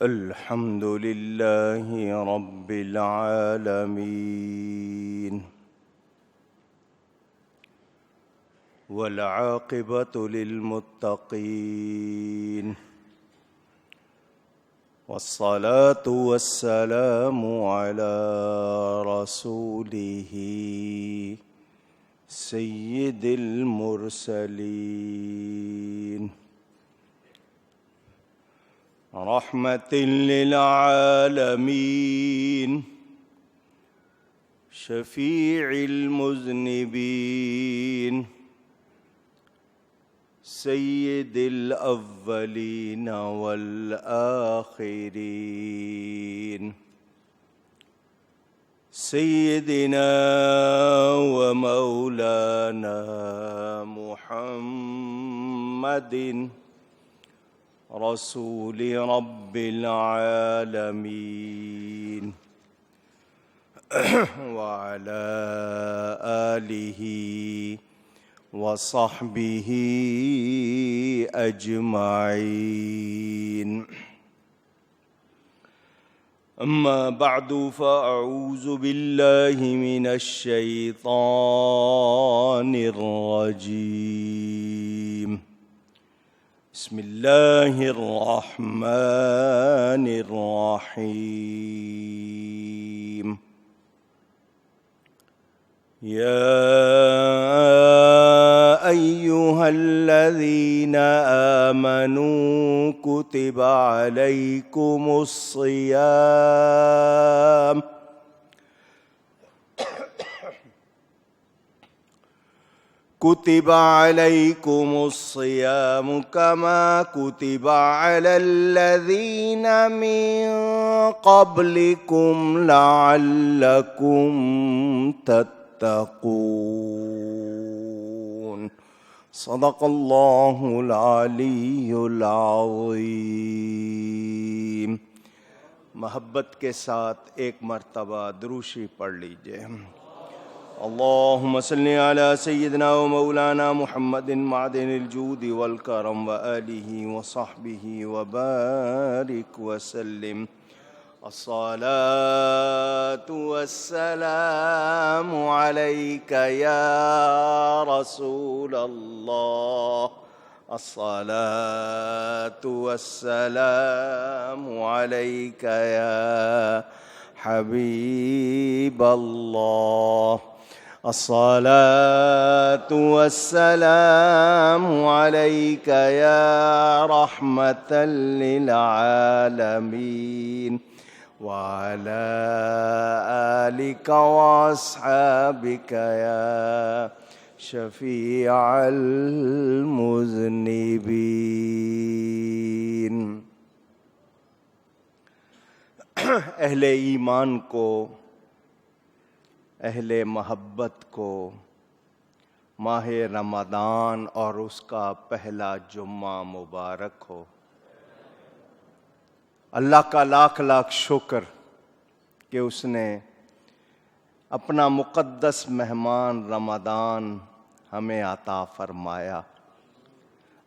الحمد لله رب العالمين والعاقبة للمتقين والصلاة والسلام على رسوله سيد المرسلين رحمة للعالمين شفيع المذنبين سيد الأولين والآخرين سيدنا ومولانا محمد رسول رب العالمين وعلى آله وصحبه أجمعين. أما بعد فأعوذ بالله من الشيطان الرجيم. بسم الله الرحمن الرحيم. يا أيها الذين آمنوا كتب عليكم الصيام كما كتب على الذين من قبلكم لعلكم تتقون. صدق الله العلی العظیم. محبت کے ساتھ ایک مرتبہ درود شریف پڑھ لیجئے. اللهم صل على سيدنا ومولانا محمد معدن الجود والكرم وآله وصحبه وبارك وسلم. الصلاة والسلام عليك يا رسول الله. الصلاة والسلام عليك يا حبيب الله. الصلاة والسلام عليك يا رحمة للعالمين وعلى آلك وأصحابك يا شفيع المذنبين. اہل ایمان کو، اہل محبت کو ماہ رمضان اور اس کا پہلا جمعہ مبارک ہو. اللہ کا لاکھ لاکھ شکر کہ اس نے اپنا مقدس مہمان رمضان ہمیں عطا فرمایا.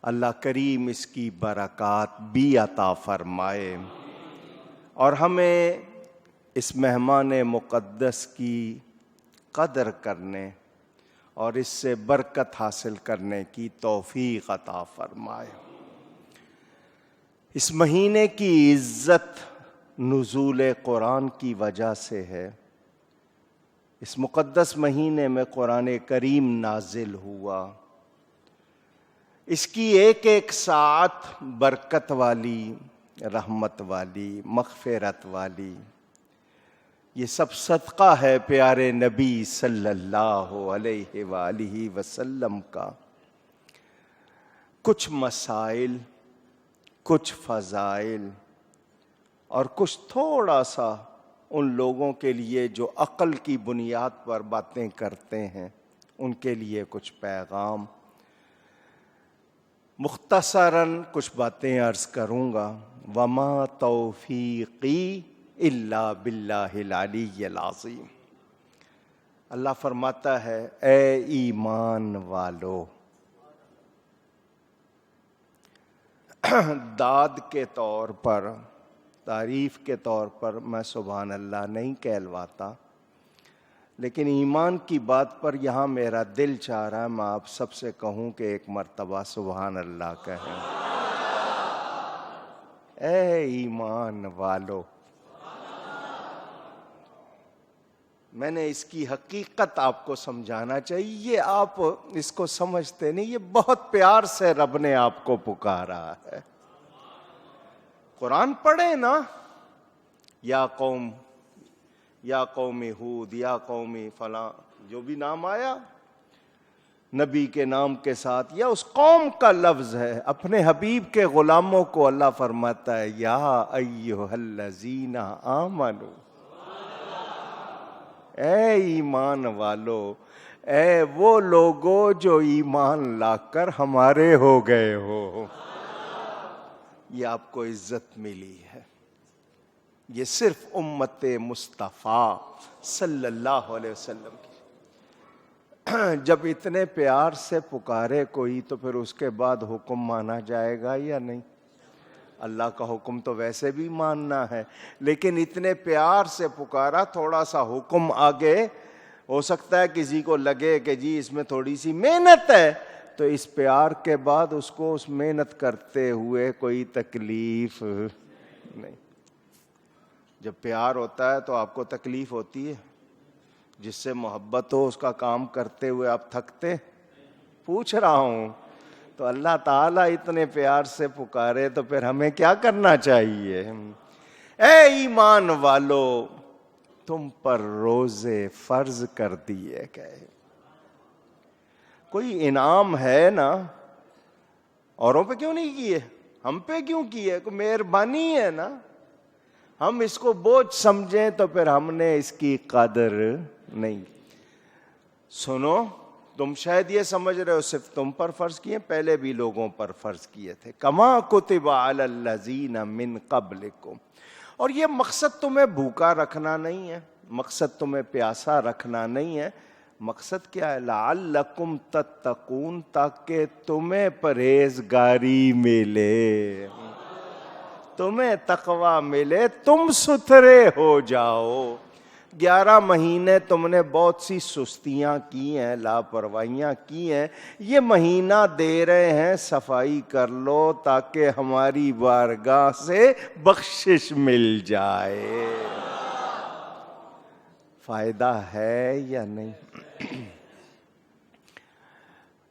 اللہ کریم اس کی برکات بھی عطا فرمائے اور ہمیں اس مہمان مقدس کی قدر کرنے اور اس سے برکت حاصل کرنے کی توفیق عطا فرمائے. اس مہینے کی عزت نزول قرآن کی وجہ سے ہے. اس مقدس مہینے میں قرآن کریم نازل ہوا. اس کی ایک ایک ساعت برکت والی، رحمت والی، مغفرت والی. یہ سب صدقہ ہے پیارے نبی صلی اللہ علیہ وآلہ وسلم کا. کچھ مسائل، کچھ فضائل اور کچھ تھوڑا سا ان لوگوں کے لیے جو عقل کی بنیاد پر باتیں کرتے ہیں ان کے لیے کچھ پیغام. مختصراً کچھ باتیں عرض کروں گا. وما توفیقی الا باللہ العلی العظیم. اللہ فرماتا ہے اے ایمان والو، داد کے طور پر تعریف کے طور پر میں سبحان اللہ نہیں کہلواتا، لیکن ایمان کی بات پر یہاں میرا دل چاہ رہا ہے میں آپ سب سے کہوں کہ ایک مرتبہ سبحان اللہ کہیں۔ اے ایمان والو، میں نے اس کی حقیقت آپ کو سمجھانا چاہیے، یہ آپ اس کو سمجھتے نہیں، یہ بہت پیار سے رب نے آپ کو پکارا ہے۔ قرآن پڑھیں نا، یا قوم ہود، یا قوم فلاں، جو بھی نام آیا نبی کے نام کے ساتھ، یا اس قوم کا لفظ ہے، اپنے حبیب کے غلاموں کو اللہ فرماتا ہے یا ایھا الذین آمنو، اے ایمان والو، اے وہ لوگو جو ایمان لا کر ہمارے ہو گئے ہو، یہ آپ کو عزت ملی ہے۔ یہ صرف امت مصطفیٰ صلی اللہ علیہ وسلم کی، جب اتنے پیار سے پکارے کوئی تو پھر اس کے بعد حکم مانا جائے گا یا نہیں؟ اللہ کا حکم تو ویسے بھی ماننا ہے، لیکن اتنے پیار سے پکارا، تھوڑا سا حکم آگے ہو سکتا ہے کسی کو لگے کہ جی اس میں تھوڑی سی محنت ہے، تو اس پیار کے بعد اس کو اس محنت کرتے ہوئے کوئی تکلیف نہیں۔ جب پیار ہوتا ہے تو آپ کو تکلیف ہوتی ہے؟ جس سے محبت ہو اس کا کام کرتے ہوئے آپ تھکتے؟ پوچھ رہا ہوں۔ تو اللہ تعالیٰ اتنے پیار سے پکارے تو پھر ہمیں کیا کرنا چاہیے؟ اے ایمان والو، تم پر روزے فرض کر دیے گئے۔ کوئی انعام ہے نا، اوروں پہ کیوں نہیں کیے؟ ہم پہ کیوں کیے؟ کوئی مہربانی ہے نا، ہم اس کو بوجھ سمجھیں تو پھر ہم نے اس کی قدر نہیں۔ سنو، تم شاید یہ سمجھ رہے ہو صرف تم پر فرض کیے، پہلے بھی لوگوں پر فرض کیے تھے، کما کتب علی الذین من قبلکم۔ اور یہ مقصد تمہیں بھوکا رکھنا نہیں ہے، مقصد تمہیں پیاسا رکھنا نہیں ہے، مقصد کیا ہے؟ لعلکم تتقون، تاکہ تمہیں پرہیزگاری ملے، تمہیں تقوی ملے، تم ستھرے ہو جاؤ۔ 11 مہینے تم نے بہت سی سستیاں کی ہیں، لاپرواہیاں کی ہیں، یہ مہینہ دے رہے ہیں صفائی کر لو تاکہ ہماری بارگاہ سے بخشش مل جائے۔ فائدہ ہے یا نہیں؟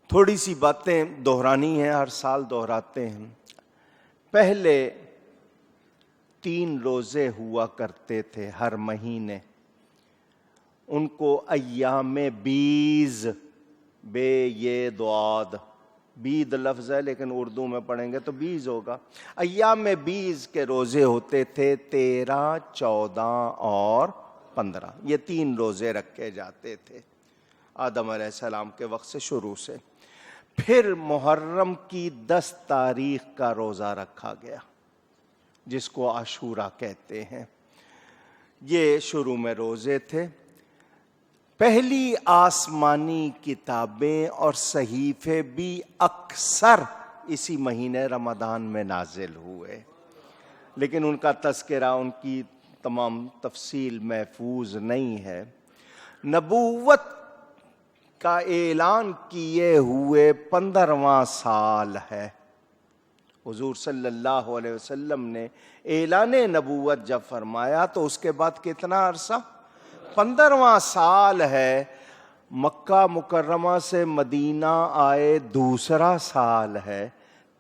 تھوڑی سی باتیں دہرانی ہیں، ہر سال دہراتے ہیں۔ پہلے 3 روزے ہوا کرتے تھے ہر مہینے، ان کو ایام بیز، بے یہ دعاد، بید لفظ ہے لیکن اردو میں پڑھیں گے تو بیز ہوگا۔ ایام بیز کے روزے ہوتے تھے 13، 14 اور 15، یہ 3 روزے رکھے جاتے تھے آدم علیہ السلام کے وقت سے شروع سے۔ پھر محرم کی 10 تاریخ کا روزہ رکھا گیا جس کو عاشورہ کہتے ہیں۔ یہ شروع میں روزے تھے۔ پہلی آسمانی کتابیں اور صحیفے بھی اکثر اسی مہینے رمضان میں نازل ہوئے، لیکن ان کا تذکرہ، ان کی تمام تفصیل محفوظ نہیں ہے۔ نبوت کا اعلان کیے ہوئے 15واں سال ہے۔ حضور صلی اللہ علیہ وسلم نے اعلان نبوت جب فرمایا تو اس کے بعد کتنا عرصہ؟ 15واں سال ہے۔ مکہ مکرمہ سے مدینہ آئے دوسرا سال ہے،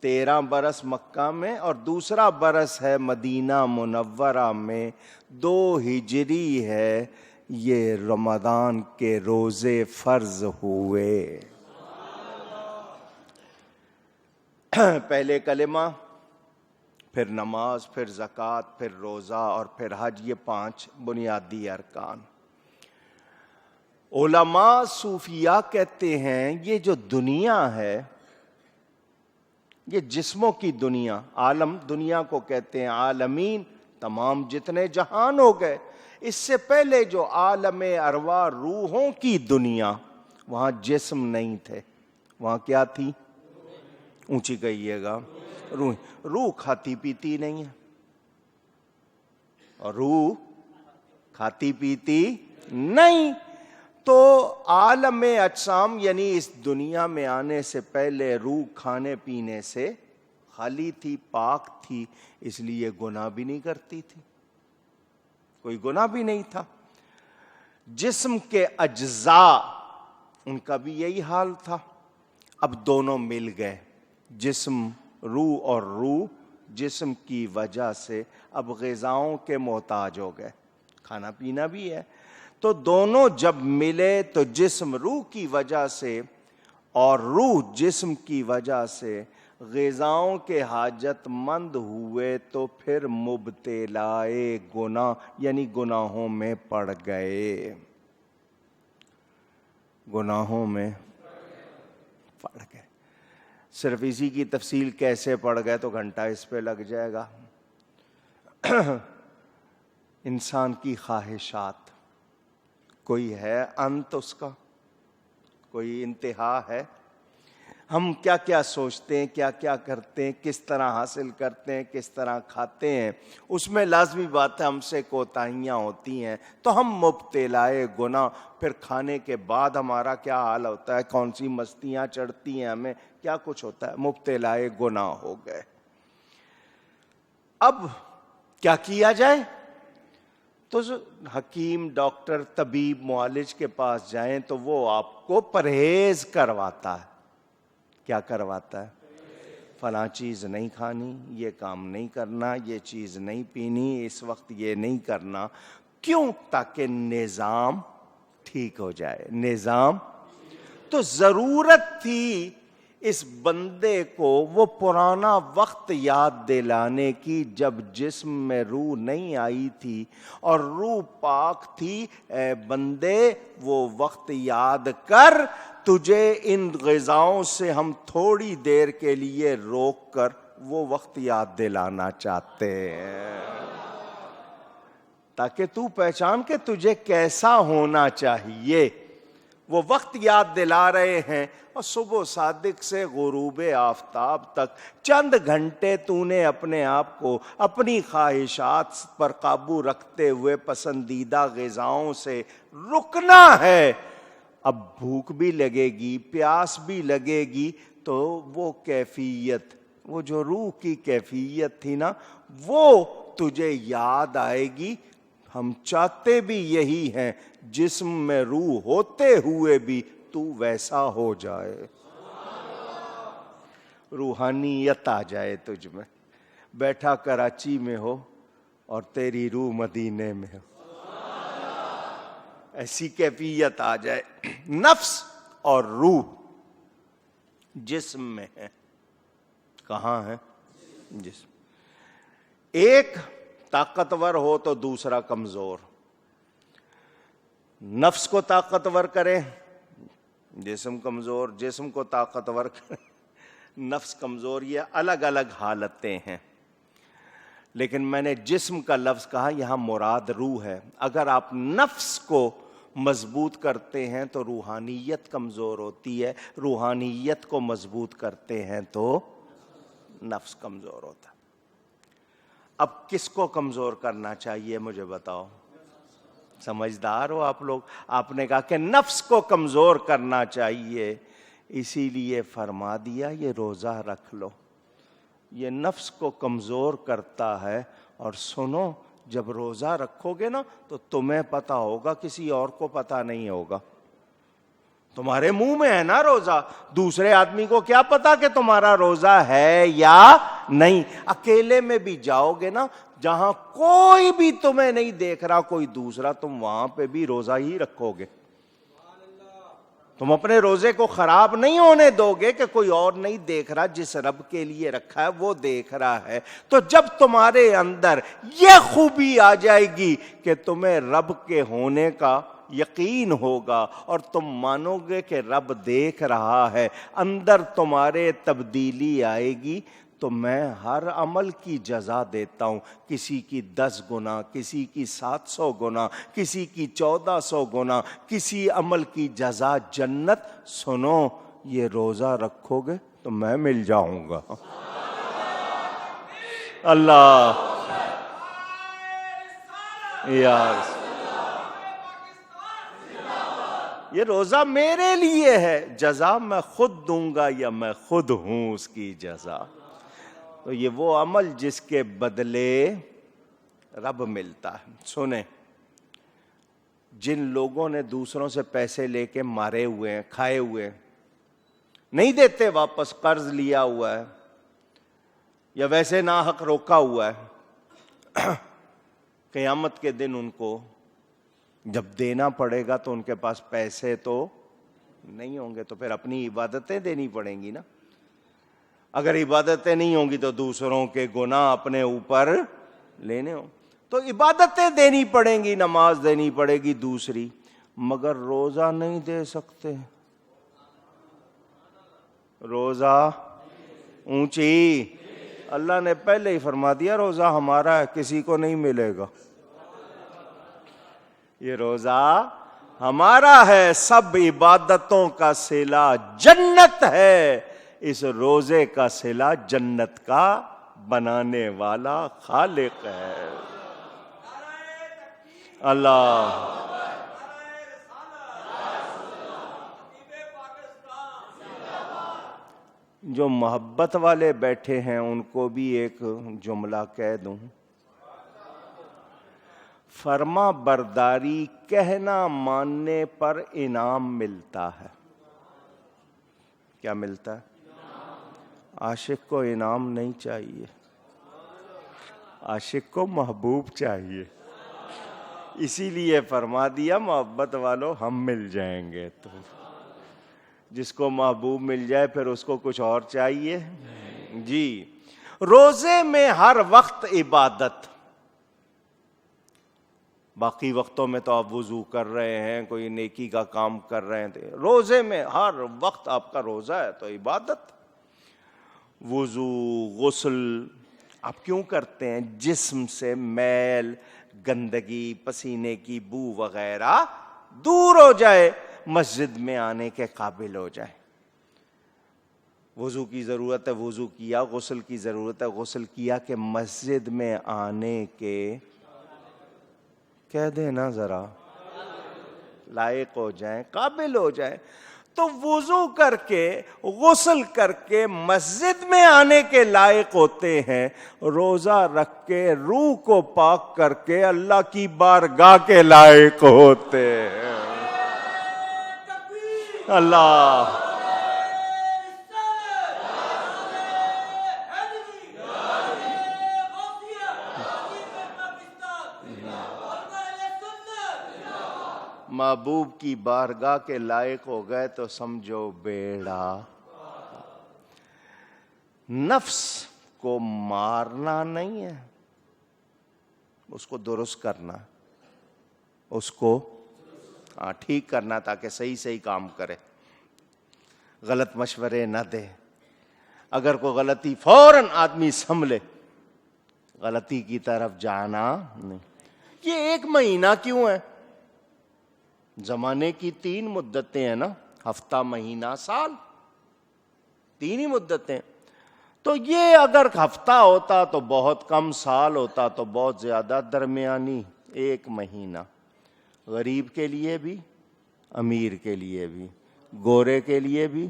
13 برس مکہ میں اور دوسرا برس ہے مدینہ منورہ میں، 2 ہجری ہے۔ یہ رمضان کے روزے فرض ہوئے۔ پہلے کلمہ، پھر نماز، پھر زکوٰۃ، پھر روزہ اور پھر حج، یہ 5 بنیادی ارکان۔ علماء صوفیاء کہتے ہیں یہ جو دنیا ہے، یہ جسموں کی دنیا، عالم دنیا کو کہتے ہیں، عالمین تمام جتنے جہان ہو گئے، اس سے پہلے جو عالم ارواح روحوں کی دنیا، وہاں جسم نہیں تھے، وہاں کیا تھی؟ اونچی کہیے گا، روح کھاتی پیتی نہیں ہے، اور روح کھاتی پیتی نہیں. تو عالم اجسام یعنی اس دنیا میں آنے سے پہلے روح کھانے پینے سے خالی تھی, پاک تھی, اس لیے گناہ بھی نہیں کرتی تھی, کوئی گناہ بھی نہیں تھا. جسم کے اجزاء ان کا بھی یہی حال تھا. اب دونوں مل گئے, جسم روح اور روح جسم کی وجہ سے اب غذاؤں کے محتاج ہو گئے, کھانا پینا بھی ہے. تو دونوں جب ملے تو جسم روح کی وجہ سے اور روح جسم کی وجہ سے غذاؤں کے حاجت مند ہوئے, تو پھر مبتلائے گناہ یعنی گناہوں میں پڑ گئے, گناہوں میں پڑ گئے. صرف اسی کی تفصیل کیسے پڑ گئے تو گھنٹہ اس پہ لگ جائے گا. انسان کی خواہشات, کوئی ہے انت اس کا, کوئی انتہا ہے؟ ہم کیا کیا سوچتے ہیں, کیا کیا کرتے ہیں, کس طرح حاصل کرتے ہیں, کس طرح کھاتے ہیں, اس میں لازمی بات ہے ہم سے کوتاہیاں ہوتی ہیں, تو ہم مبتلائے گناہ. پھر کھانے کے بعد ہمارا کیا حال ہوتا ہے, کون سی مستیاں چڑھتی ہیں ہمیں, کیا کچھ ہوتا ہے, مبتلائے گناہ ہو گئے. اب کیا کیا جائے؟ تو حکیم, ڈاکٹر, طبیب, معالج کے پاس جائیں تو وہ آپ کو پرہیز کرواتا ہے. کیا کرواتا ہے؟ فلاں چیز نہیں کھانی, یہ کام نہیں کرنا, یہ چیز نہیں پینی, اس وقت یہ نہیں کرنا. کیوں؟ تاکہ نظام ٹھیک ہو جائے. نظام تو ضرورت تھی اس بندے کو وہ پرانا وقت یاد دلانے کی جب جسم میں روح نہیں آئی تھی اور روح پاک تھی. اے بندے وہ وقت یاد کر, تجھے ان غذاؤں سے ہم تھوڑی دیر کے لیے روک کر وہ وقت یاد دلانا چاہتے ہیں, تاکہ تو پہچان کہ تجھے کیسا ہونا چاہیے. وہ وقت یاد دلا رہے ہیں, اور صبح صادق سے غروب آفتاب تک چند گھنٹے تو نے اپنے آپ کو اپنی خواہشات پر قابو رکھتے ہوئے پسندیدہ غذاؤں سے رکنا ہے. اب بھوک بھی لگے گی, پیاس بھی لگے گی, تو وہ کیفیت, وہ جو روح کی کیفیت تھی نا, وہ تجھے یاد آئے گی. ہم چاہتے بھی یہی ہیں, جسم میں روح ہوتے ہوئے بھی تو ویسا ہو جائے, روحانیت آ جائے تجھ میں. بیٹھا کراچی میں ہو اور تیری روح مدینے میں ہو, ایسی کیفیت آ جائے. نفس اور روح جسم میں ہے. کہاں ہے؟ جسم. ایک طاقتور ہو تو دوسرا کمزور. نفس کو طاقتور کرے, جسم کمزور, جسم کو طاقتور کرے, نفس کمزور. یہ الگ الگ حالتیں ہیں, لیکن میں نے جسم کا لفظ کہا, یہاں مراد روح ہے. اگر آپ نفس کو مضبوط کرتے ہیں تو روحانیت کمزور ہوتی ہے, روحانیت کو مضبوط کرتے ہیں تو نفس کمزور ہوتا ہے. اب کس کو کمزور کرنا چاہیے مجھے بتاؤ؟ سمجھدار ہو آپ لوگ. آپ نے کہا کہ نفس کو کمزور کرنا چاہیے, اسی لیے فرما دیا یہ روزہ رکھ لو. یہ نفس کو کمزور کرتا ہے. اور سنو, جب روزہ رکھو گے نا تو تمہیں پتا ہوگا, کسی اور کو پتا نہیں ہوگا. تمہارے منہ میں ہے نا روزہ, دوسرے آدمی کو کیا پتا کہ تمہارا روزہ ہے یا نہیں. اکیلے میں بھی جاؤ گے نا, جہاں کوئی بھی تمہیں نہیں دیکھ رہا, کوئی دوسرا, تم وہاں پہ بھی روزہ ہی رکھو گے. تم اپنے روزے کو خراب نہیں ہونے دو گے کہ کوئی اور نہیں دیکھ رہا, جس رب کے لیے رکھا ہے وہ دیکھ رہا ہے. تو جب تمہارے اندر یہ خوبی آ جائے گی کہ تمہیں رب کے ہونے کا یقین ہوگا اور تم مانو گے کہ رب دیکھ رہا ہے, اندر تمہارے تبدیلی آئے گی, تو میں ہر عمل کی جزا دیتا ہوں. کسی کی 10 گنا, کسی کی 700 گنا, کسی کی 1400 گنا, کسی عمل کی جزا جنت. سنو, یہ روزہ رکھو گے تو میں مل جاؤں گا. اللہ یار یہ روزہ میرے لیے ہے، جزا میں خود دوں گا یا میں خود ہوں اس کی جزا. تو یہ وہ عمل جس کے بدلے رب ملتا ہے. سنیں، جن لوگوں نے دوسروں سے پیسے لے کے مارے ہوئے ہیں، کھائے ہوئے ہیں، نہیں دیتے واپس، قرض لیا ہوا ہے یا ویسے ناحق روکا ہوا ہے، قیامت کے دن ان کو جب دینا پڑے گا تو ان کے پاس پیسے تو نہیں ہوں گے، تو پھر اپنی عبادتیں دینی پڑیں گی نا. اگر عبادتیں نہیں ہوں گی تو دوسروں کے گناہ اپنے اوپر لینے ہوں، تو عبادتیں دینی پڑیں گی، نماز دینی پڑے گی دوسری، مگر روزہ نہیں دے سکتے. روزہ اونچی، اللہ نے پہلے ہی فرما دیا روزہ ہمارا ہے، کسی کو نہیں ملے گا. یہ روزہ ہمارا ہے، سب عبادتوں کا صلہ جنت ہے، اس روزے کا صلہ جنت کا بنانے والا خالق ہے. اللہ جو محبت والے بیٹھے ہیں ان کو بھی ایک جملہ کہہ دوں، فرما برداری کہنا ماننے پر انعام ملتا ہے. کیا ملتا ہے؟ عاشق کو انعام نہیں چاہیے، عاشق کو محبوب چاہیے. اسی لیے فرما دیا محبت والوں ہم مل جائیں گے. تو جس کو محبوب مل جائے پھر اس کو کچھ اور چاہیے جی. روزے میں ہر وقت عبادت، باقی وقتوں میں تو آپ وضو کر رہے ہیں، کوئی نیکی کا کام کر رہے ہیں، روزے میں ہر وقت آپ کا روزہ ہے تو عبادت. وضو غسل آپ کیوں کرتے ہیں؟ جسم سے میل گندگی پسینے کی بو وغیرہ دور ہو جائے، مسجد میں آنے کے قابل ہو جائے. وضو کی ضرورت ہے وضو کیا، غسل کی ضرورت ہے غسل کیا، کہ مسجد میں آنے کے کہہ دینا ذرا لائق ہو جائیں، قابل ہو جائیں. تو وضو کر کے غسل کر کے مسجد میں آنے کے لائق ہوتے ہیں، روزہ رکھ کے روح کو پاک کر کے اللہ کی بارگاہ کے لائق ہوتے ہیں. اللہ محبوب کی بارگاہ کے لائق ہو گئے تو سمجھو بیڑا. نفس کو مارنا نہیں ہے، اس کو درست کرنا، اس کو ٹھیک کرنا تاکہ صحیح صحیح کام کرے، غلط مشورے نہ دے. اگر کوئی غلطی فوراً آدمی سنبھلے، غلطی کی طرف جانا نہیں. یہ 1 مہینہ کیوں ہے؟ زمانے کی 3 مدتیں ہیں نا، ہفتہ مہینہ سال، 3 ہی مدتیں. تو یہ اگر ہفتہ ہوتا تو بہت کم، سال ہوتا تو بہت زیادہ، درمیانی 1 مہینہ. غریب کے لیے بھی، امیر کے لیے بھی، گورے کے لیے بھی،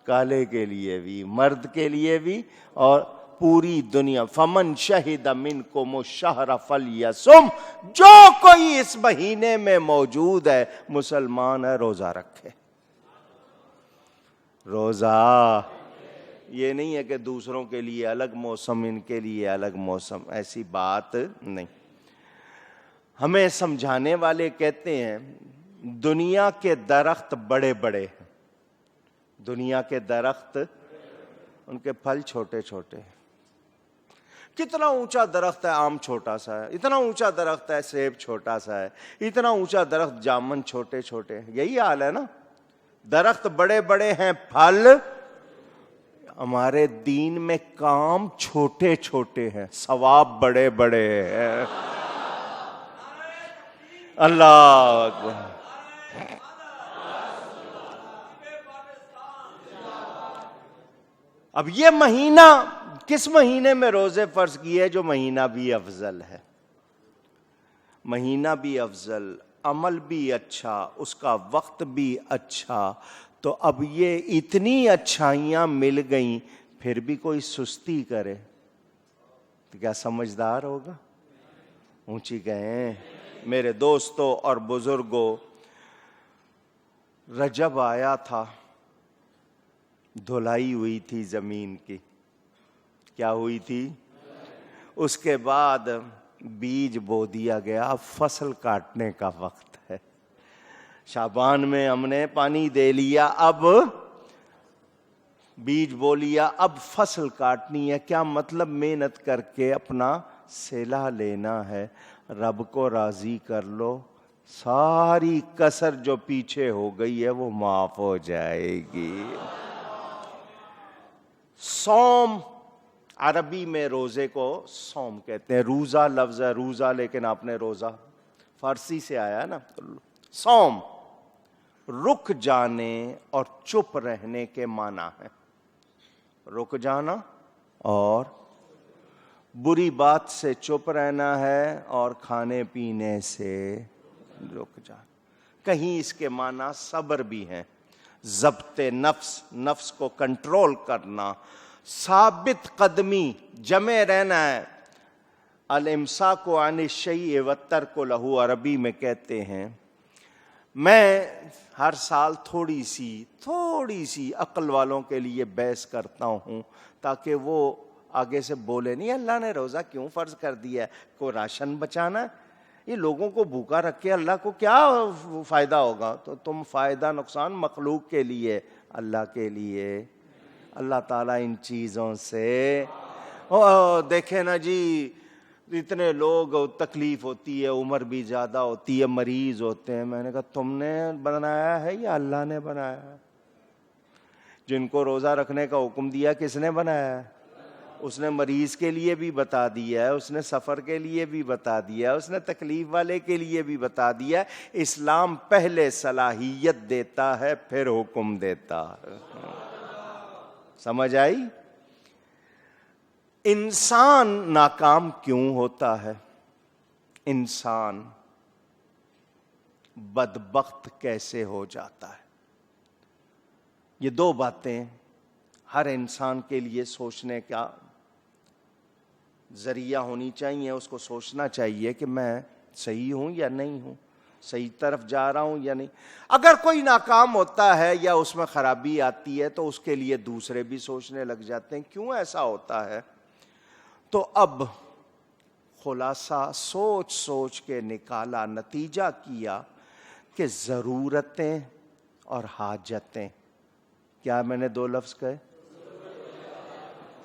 کالے کے لیے بھی، مرد کے لیے بھی، اور پوری دنیا. فمن شہد منکم الشہر فلیصم، جو کوئی اس مہینے میں موجود ہے مسلمان ہے روزہ رکھے. روزہ یہ نہیں ہے کہ دوسروں کے لیے الگ موسم، ان کے لیے الگ موسم، ایسی بات نہیں. ہمیں سمجھانے والے کہتے ہیں دنیا کے درخت بڑے بڑے ہیں، دنیا کے درخت ان کے پھل چھوٹے چھوٹے ہیں. کتنا اونچا درخت ہے، آم چھوٹا سا ہے، اتنا اونچا درخت ہے سیب چھوٹا سا ہے، اتنا اونچا درخت جامن چھوٹے چھوٹے ہیں. یہی حال ہے نا، درخت بڑے بڑے ہیں، پھل. ہمارے دین میں کام چھوٹے چھوٹے ہیں، ثواب بڑے بڑے ہیں. اللہ اکبر. اب یہ مہینہ، کس مہینے میں روزے فرض کیے؟ جو مہینہ بھی افضل ہے. مہینہ بھی افضل، عمل بھی اچھا، اس کا وقت بھی اچھا، تو اب یہ اتنی اچھائیاں مل گئیں پھر بھی کوئی سستی کرے تو کیا سمجھدار ہوگا؟ اونچی گئے میرے دوستوں اور بزرگوں، رجب آیا تھا، دھلائی ہوئی تھی زمین کی، کیا ہوئی تھی؟ اس کے بعد بیج بو دیا گیا، اب فصل کاٹنے کا وقت ہے۔ شعبان میں ہم نے پانی دے لیا، اب بیج بو لیا، اب فصل کاٹنی ہے۔ کیا مطلب؟ محنت کر کے اپنا صلہ لینا ہے، رب کو راضی کر لو، ساری کسر جو پیچھے ہو گئی ہے وہ معاف ہو جائے گی۔ صوم، عربی میں روزے کو صوم کہتے ہیں، روزہ لفظ ہے، روزہ لیکن آپ نے روزہ فارسی سے آیا ہے نا۔ صوم رک جانے اور چپ رہنے کے معنی ہے، رک جانا اور بری بات سے چپ رہنا ہے اور کھانے پینے سے رک جانا۔ کہیں اس کے معنی صبر بھی ہیں، ضبط نفس، نفس کو کنٹرول کرنا، ثابت قدمی، جمے رہنا ہے۔ الامساک عن الشیء والترک لہ، عربی میں کہتے ہیں۔ میں ہر سال تھوڑی سی عقل والوں کے لیے بحث کرتا ہوں تاکہ وہ آگے سے بولے نہیں اللہ نے روزہ کیوں فرض کر دیا ہے، کو راشن بچانا ہے، یہ لوگوں کو بھوکا رکھ کے اللہ کو کیا فائدہ ہوگا؟ تو تم فائدہ نقصان مخلوق کے لیے، اللہ کے لیے۔ اللہ تعالیٰ ان چیزوں سے دیکھیں نا جی، اتنے لوگ تکلیف ہوتی ہے، عمر بھی زیادہ ہوتی ہے، مریض ہوتے ہیں۔ میں نے کہا تم نے بنایا ہے یا اللہ نے بنایا ہے؟ جن کو روزہ رکھنے کا حکم دیا کس نے بنایا ہے؟ اس نے مریض کے لیے بھی بتا دیا ہے، اس نے سفر کے لیے بھی بتا دیا ہے، اس نے تکلیف والے کے لیے بھی بتا دیا ہے۔ اسلام پہلے صلاحیت دیتا ہے پھر حکم دیتا ہے۔ سمجھ آئی؟ انسان ناکام کیوں ہوتا ہے؟ انسان بدبخت کیسے ہو جاتا ہے؟ یہ دو باتیں ہر انسان کے لیے سوچنے کا ذریعہ ہونی چاہیے۔ اس کو سوچنا چاہیے کہ میں صحیح ہوں یا نہیں ہوں، صحیح طرف جا رہا ہوں یا نہیں۔ اگر کوئی ناکام ہوتا ہے یا اس میں خرابی آتی ہے تو اس کے لیے دوسرے بھی سوچنے لگ جاتے ہیں کیوں ایسا ہوتا ہے۔ تو اب خلاصہ سوچ سوچ کے نکالا، نتیجہ کیا کہ ضرورتیں اور حاجتیں، کیا میں نے دو لفظ کہے؟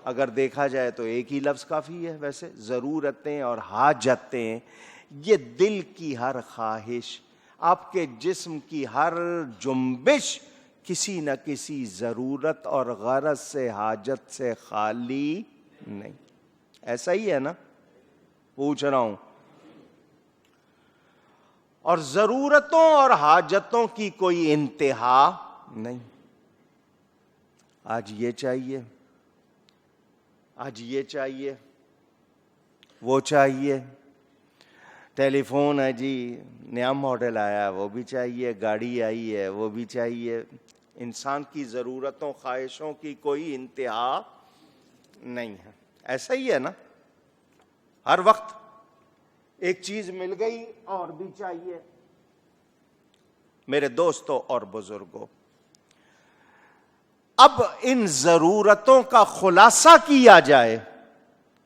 اگر دیکھا جائے تو ایک ہی لفظ کافی ہے ویسے۔ ضرورتیں اور حاجتیں، یہ دل کی ہر خواہش، آپ کے جسم کی ہر جنبش کسی نہ کسی ضرورت اور غرض سے، حاجت سے خالی نہیں۔ ایسا ہی ہے نا؟ پوچھ رہا ہوں۔ اور ضرورتوں اور حاجتوں کی کوئی انتہا نہیں۔ آج یہ چاہیے، آج یہ چاہیے، وہ چاہیے، ٹیلی فون ہے جی، نیا ماڈل آیا ہے وہ بھی چاہیے، گاڑی آئی ہے وہ بھی چاہیے۔ انسان کی ضرورتوں خواہشوں کی کوئی انتہا نہیں ہے۔ ایسا ہی ہے نا؟ ہر وقت ایک چیز مل گئی اور بھی چاہیے۔ میرے دوستوں اور بزرگوں، اب ان ضرورتوں کا خلاصہ کیا جائے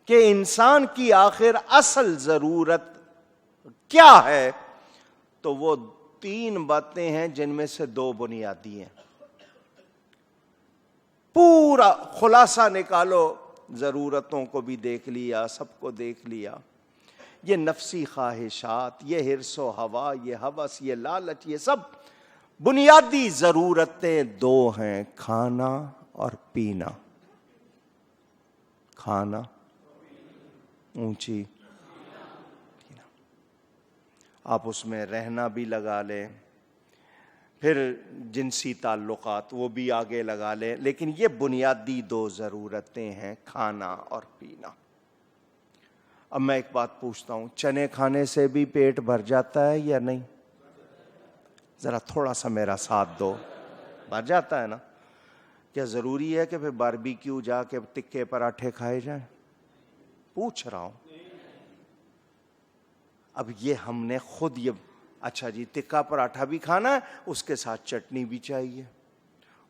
کہ انسان کی آخر اصل ضرورت کیا ہے، تو وہ تین باتیں ہیں جن میں سے دو بنیادی ہیں۔ پورا خلاصہ نکالو، ضرورتوں کو بھی دیکھ لیا، سب کو دیکھ لیا۔ یہ نفسی خواہشات، یہ حرص و ہوا، یہ ہوس، یہ لالچ، یہ سب بنیادی ضرورتیں دو ہیں، کھانا اور پینا۔ کھانا اونچی، پینا۔ آپ اس میں رہنا بھی لگا لیں، پھر جنسی تعلقات وہ بھی آگے لگا لیں، لیکن یہ بنیادی دو ضرورتیں ہیں، کھانا اور پینا۔ اب میں ایک بات پوچھتا ہوں، چنے کھانے سے بھی پیٹ بھر جاتا ہے یا نہیں؟ ذرا تھوڑا سا میرا ساتھ دو، بھر جاتا ہے نا؟ کیا ضروری ہے کہ پھر باربیکیو جا کے تکے پراٹھے کھائے جائیں؟ پوچھ رہا ہوں۔ اب یہ ہم نے خود یہ، اچھا جی تکا پراٹھا بھی کھانا ہے، اس کے ساتھ چٹنی بھی چاہیے،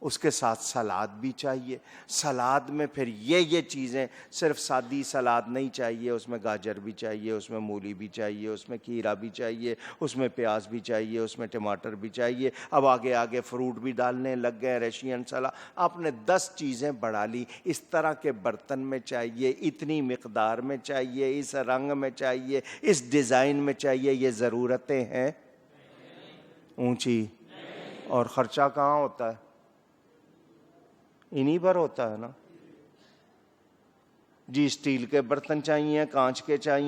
اس کے ساتھ سلاد بھی چاہیے۔ سلاد میں پھر یہ چیزیں، صرف سادی سلاد نہیں چاہیے، اس میں گاجر بھی چاہیے، اس میں مولی بھی چاہیے، اس میں کھیرا بھی چاہیے، اس میں پیاز بھی چاہیے، اس میں ٹماٹر بھی چاہیے، اب آگے آگے فروٹ بھی ڈالنے لگ گئے، رشین سلاد۔ آپ نے 10 چیزیں بڑھا لی۔ اس طرح کے برتن میں چاہیے، اتنی مقدار میں چاہیے، اس رنگ میں چاہیے، اس ڈیزائن میں چاہیے، یہ ضرورتیں ہیں اونچی؟ اور خرچہ کہاں ہوتا ہے؟ انہی پر ہوتا ہے نا جی۔ اسٹیل کے برتن چاہیے، کانچ کے چاہیے،